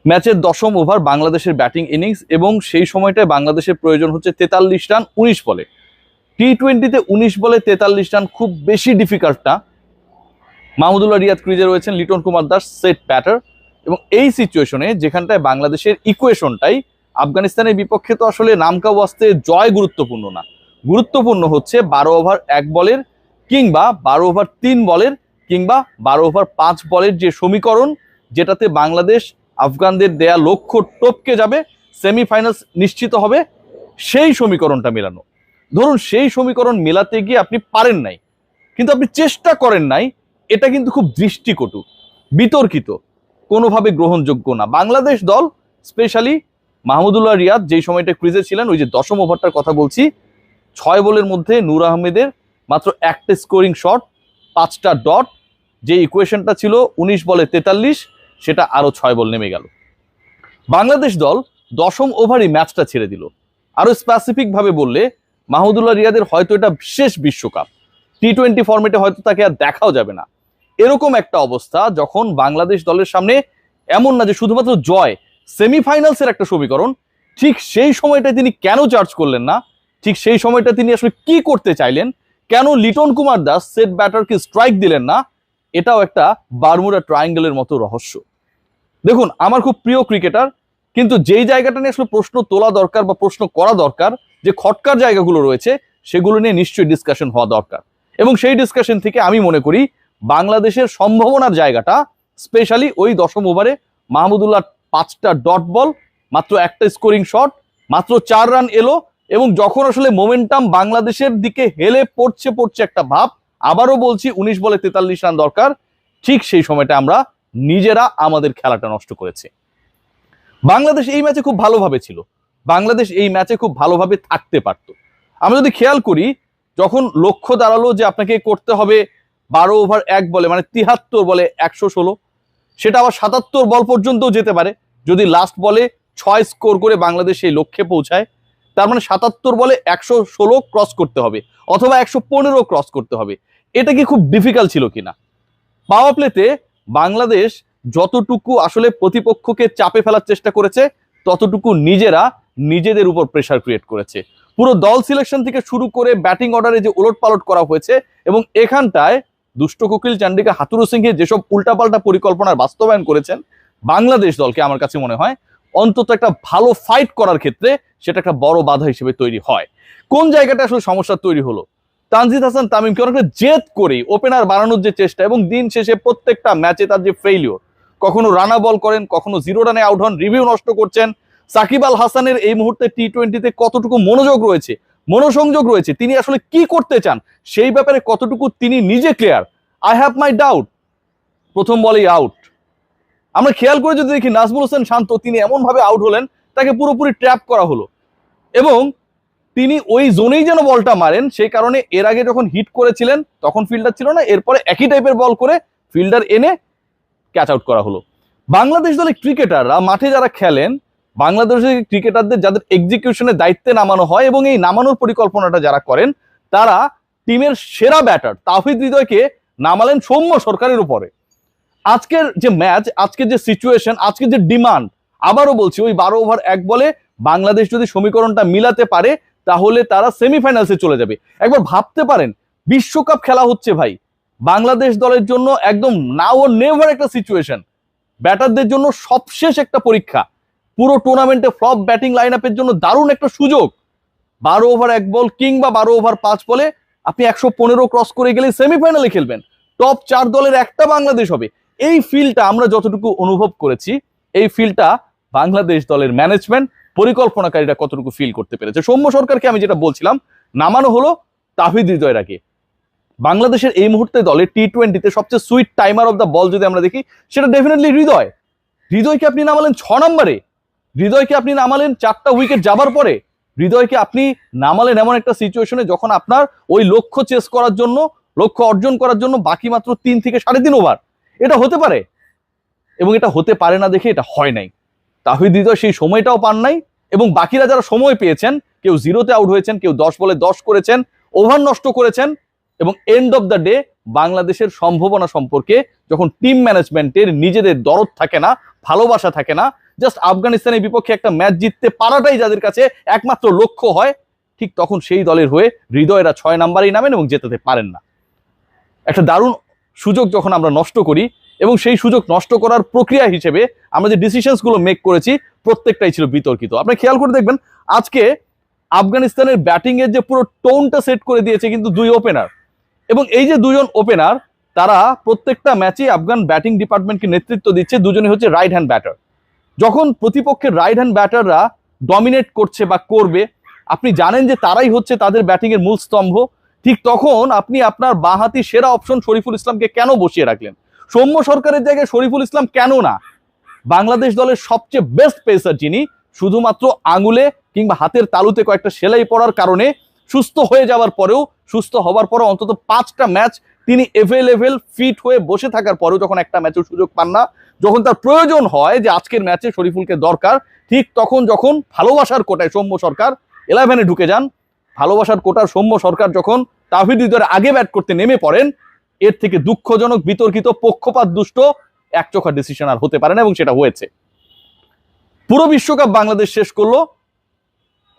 ম্যাচের 10ম ওভার বাংলাদেশের batting innings এবং সেই সময়টায় বাংলাদেশের প্রয়োজন হচ্ছে 43 রান 19 বলে। টি-20তে 19 বলে 43 রান খুব বেশি ডিফিকাল্ট না। মাহমুদুল্লাহ রিয়াদ ক্রিজে রয়েছেন, লিটন কুমার দাস সেট ব্যাটার, এবং এই সিচুয়েশনে যেখানটায় বাংলাদেশের ইকুয়েশনটাই আফগানিস্তানের বিপক্ষে তো আসলে নামকা ওয়াস্তে জয় গুরুত্বপূর্ণ না, গুরুত্বপূর্ণ হচ্ছে 12 ওভার 1 বলের কিংবা 12 ওভার 3 বলের কিংবা 12 ওভার 5 বলের যে সমীকরণ, যেটাতে বাংলাদেশ আফগানদের দেয়া লক্ষ্য টপকে যাবে, সেমিফাইনালস নিশ্চিত হবে, সেই সমীকরণটা মেলানো। ধরুন সেই সমীকরণ মেলাতে গিয়ে আপনি পারেন নাই, কিন্তু আপনি চেষ্টা করেন নাই, এটা কিন্তু খুব দৃষ্টিকটু, বিতর্কিত, কোনোভাবে গ্রহণযোগ্য না। বাংলাদেশ দল স্পেশালি মাহমুদুল্লাহ রিয়াদ যেই সময়টা ক্রিজে ছিলেন, ওই যে 10ম ওভারটার কথা বলছি, 6 বলের মধ্যে নূর আহমেদের মাত্র একটা স্কোরিং শট, 5টা ডট, যে ইকুয়েশনটা ছিল 19 বলে 43, সেটা আরো 6 বল নেমে গেল। বাংলাদেশ দল 10ম ওভারই ম্যাচটা ছেড়ে দিল। আরো স্পেসিফিক ভাবে বললে মাহমুদুল্লাহ রিয়াদের হয়তো এটা শেষ বিশ্বকাপ, টি-20 ফরম্যাটে হয়তো তাকে আর দেখাও যাবে না, এরকম একটা অবস্থা যখন বাংলাদেশ দলের সামনে এমন না যে শুধুমাত্র জয়, সেমিফাইনালসের একটা সমীকরণ, ঠিক সেই সময়টায় তিনি কেন চার্জ করলেন না, ঠিক সেই সময়টা তিনি আসলে কি করতে চাইলেন, কেন লিটন কুমার দাস সেট ব্যাটারকে স্ট্রাইক দিলেন না, এটাও একটা বারমুডা ট্রায়াঙ্গেলের মতো রহস্য। দেখুন, আমার খুব প্রিয় ক্রিকেটার, কিন্তু যেই জায়গাটা নিয়ে আসলে প্রশ্ন তোলা দরকার বা প্রশ্ন করা দরকার, যে খটকার জায়গাগুলো রয়েছে, সেগুলো নিয়ে নিশ্চয়ই ডিসকাশন হওয়া দরকার। এবং সেই ডিসকাশন থেকে আমি মনে করি বাংলাদেশের সম্ভাবনার জায়গাটা স্পেশালি ওই 10ম ওভারে মাহমুদুল্লাহ 5টা ডট বল, মাত্র একটা স্কোরিং শট, মাত্র 4 রান এলো, এবং যখন আসলে মোমেন্টাম বাংলাদেশের দিকে হেলে পড়ছে একটা ভাব, আবারও বলছি 19 বলে 43 রান দরকার, ঠিক সেই সময়টা আমরা নিজেরা আমাদের খেলাটা নষ্ট করেছি। বাংলাদেশ এই ম্যাচে খুব ভালোভাবে ছিল, বাংলাদেশ এই ম্যাচে খুব ভালোভাবে থাকতে পারত। আমরা যদি খেয়াল করি, যখন লক্ষ্য দাঁড়ালো যে আপনাকে করতে হবে 12 ওভার 1 বলে, মানে 73 বলে 116, সেটা আবার 77 বল পর্যন্ত যেতে পারে যদি লাস্ট বলে 6 স্কোর করে বাংলাদেশ সেই লক্ষ্যে পৌঁছায়। তার মানে 77 বলে 116 ক্রস করতে হবে অথবা 115 ক্রস করতে হবে। এটা কি খুব ডিফিকাল্ট ছিল কিনা? পাওয়ার প্লেতে বাংলাদেশ যতটুকু আসলে প্রতিপক্ষকে চাপে ফেলার চেষ্টা করেছে, ততটুকু নিজেরা নিজেদের উপর প্রেসার ক্রিয়েট করেছে। পুরো দল সিলেকশন থেকে শুরু করে ব্যাটিং অর্ডারে যে ওলটপালট করা হয়েছে, এবং এখানটায় দুষ্ট কোকিল চান্ডিকা হাতুরু সিংহে যেসব উল্টাপাল্টা পরিকল্পনার বাস্তবায়ন করেছেন, বাংলাদেশ দলকে আমার কাছে মনে হয় অন্তত একটা ভালো ফাইট করার ক্ষেত্রে সেটা একটা বড় বাধা হিসেবে তৈরি হয়। কোন জায়গাটা আসলে সমস্যা তৈরি হলো? তানজিদ হাসান তামিমকে অনেকটা জেদ করে ওপেনার বানানোর যে চেষ্টা, এবং দিন শেষে প্রত্যেকটা ম্যাচে তার যে ফেইলিওর, কখনো রানা বল করেন, কখনো 0 রানে আউট হন, রিভিউ নষ্ট করছেন। সাকিব আল হাসানের এই মুহূর্তে টি-20তে কতটুকু মনোযোগ রয়েছে, মনোসংযোগ রয়েছে, তিনি আসলে কি করতে চান সেই ব্যাপারে কতটুকু তিনি নিজে clear, I have my doubt. প্রথম বলেই আউট। আমরা খেয়াল করে যদি দেখি, নাজমুল হোসেন শান্ত তিনি এমন ভাবে আউট হলেন, তাকে পুরোপুরি ট্র্যাপ করা হলো, এবং তিনি ওই জোনেই যেন বলটা মারেন, সেই কারণে এর আগে যখন হিট করেছিলেন তখন ফিল্ডার ছিল না, এরপরে একই টাইপের বল করে ফিল্ডার এনে ক্যাচ আউট করা হলো। বাংলাদেশ দলের ক্রিকেটাররা মাঠে যারা খেলেন, বাংলাদেশের ক্রিকেটারদের যাদের এক্সিকিউশনের দায়িত্বে নামানো হয় এবং এই নামানোর পরিকল্পনাটা যারা করেন, তারা টিমের সেরা ব্যাটার তাওহিদ হৃদয়কে নামালেন সৌম্য সরকারের উপরে। আজকের যে ম্যাচ, আজকের যে সিচুয়েশন, আজকের যে ডিমান্ড, আবারও বলছি, ওই 12 ওভার 1 বলে বাংলাদেশ যদি সমীকরণটা মিলাতে পারে, তাহলে তারা সেমিফাইনালসে চলে যাবে। একবার ভাবতে পারেন, বিশ্বকাপ খেলা হচ্ছে ভাই, বাংলাদেশ দলের জন্য একদম নাও নেভার একটা সিচুয়েশন, ব্যাটারদের জন্য সবশেষ একটা পরীক্ষা, পুরো টুর্নামেন্টে ফ্লপ ব্যাটিং লাইন আপের জন্য দারুণ একটা সুযোগ। 12 ওভার 1 বল কিংবা 12 ওভার 5 বলে আপনি 115 ক্রস করে গেলে সেমিফাইনালে খেলবেন, টপ 4 দলের একটা বাংলাদেশ হবে। এই ফিলটা আমরা যতটুকু অনুভব করেছি, এই ফিলটা বাংলাদেশ দলের ম্যানেজমেন্ট, পরিকল্পনাকারীরা কতটুকু ফিল করতে পেরেছে। সৌম্য সরকারকে আমি যেটা বলছিলাম, নামানো হলো তাহিদ হৃদয়ের আগে। বাংলাদেশের এই মুহূর্তে দলে টি-20তে সবচেয়ে sweet timer off the ball যদি আমরা দেখি, সেটা ডেফিনেটলি হৃদয়। হৃদয়কে আপনি নামালেন 6 নম্বরে, হৃদয়কে আপনি নামালেন 4টা উইকেট যাবার পরে, হৃদয়কে আপনি নামালেন এমন একটা সিচুয়েশনে যখন আপনার ওই লক্ষ্য চেস করার জন্য, লক্ষ্য অর্জন করার জন্য বাকি মাত্র 3 থেকে 3.5 ওভার। এটা হতে পারে, এবং এটা হতে পারে না দেখে এটা হয় নাই। তাহিদ হৃদয় সেই সময়টাও পান নাই, এবং বাকিরা যারা সময় পেয়েছেন, কেউ 0-তে আউট হয়েছেন, কেউ 10 বলে 10 করেছেন, ওভার নষ্ট করেছেন, এবং এন্ড অফ দ্য ডে বাংলাদেশের সম্ভাবনা সম্পর্কে যখন টিম ম্যানেজমেন্টের নিজেদের দরদ থাকে না, ভালোবাসা থাকে না, জাস্ট আফগানিস্তানের বিপক্ষে একটা ম্যাচ জিততে পারাটাই যাদের কাছে একমাত্র লক্ষ্য হয়, ঠিক তখন সেই দলের হয়ে হৃদয়রা 6 নাম্বারেই নামেন এবং জেতাতে পারেন না। একটা দারুণ সুযোগ যখন আমরা নষ্ট করি, এবং সেই সুযোগ নষ্ট করার প্রক্রিয়া হিসেবে আমরা যে ডিসিশনস গুলো মেক করেছি প্রত্যেকটাই ছিল বিতর্কিত। আপনি খেয়াল করে দেখবেন আজকে আফগানিস্তানের ব্যাটিং এর যে পুরো টোনটা সেট করে দিয়েছে কিন্তু দুই ওপেনার, এবং এই যে দুজন ওপেনার তারা প্রত্যেকটা ম্যাচে আফগান ব্যাটিং ডিপার্টমেন্টকে নেতৃত্ব দিচ্ছে, দুজনই হচ্ছে রাইট হ্যান্ড ব্যাটার। যখন প্রতিপক্ষের রাইট হ্যান্ড ব্যাটাররা ডমিনেট করছে বা করবে, আপনি জানেন যে তারাই হচ্ছে তাদের ব্যাটিং এর মূল স্তম্ভ, ঠিক তখন আপনি আপনার বাঁহাতি সেরা অপশন শরীফুল ইসলামকে কেন বসিয়ে রাখলেন? সৌম্য সরকারের জায়গায় শরীফুল ইসলাম কেন না? বাংলাদেশ দলের সবচেয়ে বেস্ট পেসার যিনি, শুধুমাত্র আঙুলে কিংবা হাতের তালুতে কয়েকটা সেলাই পড়ার কারণে সুস্থ হয়ে যাওয়ার পরেও, সুস্থ হবার পরেও অন্তত 5টা ম্যাচ তিনি এভেলেবেল ফিট হয়ে বসে থাকার পরেও যখন একটা ম্যাচের সুযোগ পান না, যখন তার প্রয়োজন হয় যে আজকের ম্যাচে শরীফুলকে দরকার, ঠিক তখন যখন ভালোবাসার কোটায় সৌম্য সরকার 11-এ ঢুকে যান, ভালোবাসার কোটার সৌম্য সরকার যখন তাওহিদ হৃদয়ের আগে ব্যাট করতে নেমে পড়েন, এর থেকে দুঃখজনক, বিতর্কিত, পক্ষপাত দুষ্ট একচোখা ডিসিশন আর হতে পারে না, এবং সেটা হয়েছে। পুরো বিশ্বকাপ বাংলাদেশ শেষ করলো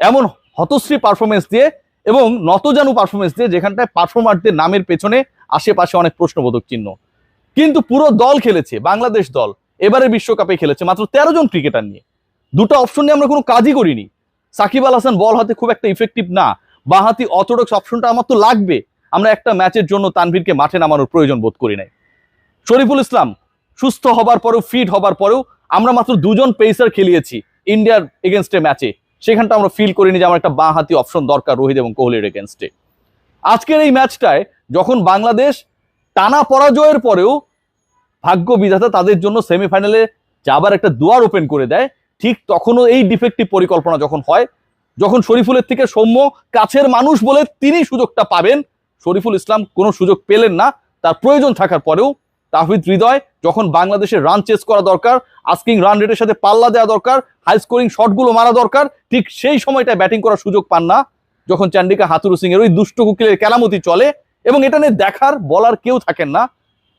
এমন হতশ্রী পারফরমেন্স দিয়ে এবং নতজানু পারফরমেন্স দিয়ে, যেখানটায় পারফর্মারদের নামের পেছনে আশেপাশে অনেক প্রশ্নবোধক চিহ্ন। কিন্তু পুরো দল খেলেছে, বাংলাদেশ দল এবারে বিশ্বকাপে খেলেছে মাত্র 13 জন ক্রিকেটার নিয়ে। দুটো অপশন নিয়ে আমরা কোনো কাজই করিনি। সাকিব আল হাসান বল হাতে খুব একটা ইফেক্টিভ না, বাঁহাতি অর্থোডক্স অপশনটা আমার তো লাগবে। আমরা একটা ম্যাচের জন্য তানভীরকে মাঠে নামানোর প্রয়োজন বোধ করি নাই। শরীফুল ইসলাম সুস্থ হবার পরেও, ফিট হবার পরেও আমরা মাত্র 2 জন পেসার খেলিয়েছি ইন্ডিয়ার এগেনস্টে ম্যাচে, সেখানটা আমরা ফিল করিনি যে আমার একটা বাঁহাতি অপশন দরকার রোহিত এবং কোহলির এগেনস্টে। আজকের এই ম্যাচটায় যখন বাংলাদেশ টানা পরাজয়ের পরেও ভাগ্য বিধাতা তাদের জন্য সেমিফাইনালে যাবার একটা দুয়ার ওপেন করে দেয়, ঠিক তখনও এই ডিফেক্টিভ পরিকল্পনা যখন হয়, যখন শরীফুলের থেকে সৌম্য কাছের মানুষ বলে তিনি সুযোগটা পাবেন, শরীফুল ইসলাম কোনো সুযোগ পেলেন না। তার প্রয়োজন থাকার পরেও তাওহিদ হৃদয় যখন বাংলাদেশের রান চেস করা দরকার, আস্কিং রান রেটের সাথে পাল্লা দেওয়া দরকার, হাই স্কোরিং শটগুলো মারা দরকার, ঠিক সেই সময়টায় ব্যাটিং করার সুযোগ পান না, যখন চান্ডিকা হাথুরু সিং এর ওই দুষ্ট কুকিলের কেরামতি চলে এবং এটা নিয়ে দেখার বলার কেউ থাকেন না,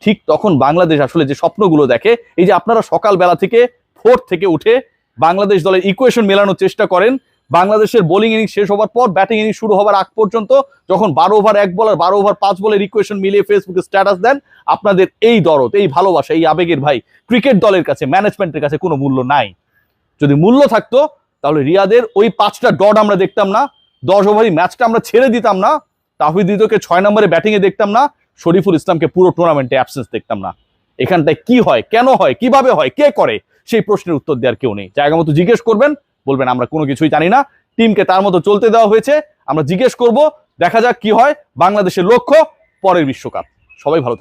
ঠিক তখন বাংলাদেশ আসলে যে স্বপ্নগুলো দেখে, এই যে আপনারা সকালবেলা থেকে ভোর থেকে উঠে বাংলাদেশ দলের ইকুয়েশন মেলানোর চেষ্টা করেন, বাংলাদেশের বোলিং ইনিংস শেষ হবার পর ব্যাটিং ইনিংস শুরু হবার আগ পর্যন্ত যখন 12 ওভার 1 বল আর 12 ওভার 5 বলের ইকুয়েশন মিলিয়ে ফেসবুকে স্ট্যাটাস দেন, আপনাদের এই দরদ, এই ভালোবাসা, এই আবেগের ভাই ক্রিকেট দলের কাছে, ম্যানেজমেন্টের কাছে কোনো মূল্য নাই। যদি মূল্য থাকতো তাহলে রিয়াদের ওই 5টা ডট আমরা দেখতাম না, 10 ওভারই ম্যাচটা আমরা ছেড়ে দিতাম না, তাওহিদ হৃদয়কে 6 নম্বরে ব্যাটিং এ দেখতাম না, শরীফুল ইসলামকে পুরো টুর্নামেন্টে অ্যাবসেন্স দেখতাম না। এখানটায় কি হয়, কেন হয়, কিভাবে হয়, কে করে, সেই প্রশ্নের উত্তর দেওয়ার কেউ নেই। জায়গা মতো জিজ্ঞেস করবেন, বলবেন আমরা কোনো কিছুই জানি না, টিমকে তার মতো চলতে দেওয়া হয়েছে, আমরা জিজ্ঞেস করব, দেখা যাক কি হয়। বাংলাদেশের লক্ষ্য পরের বিশ্বকাপ। সবাই ভালো থাকবে।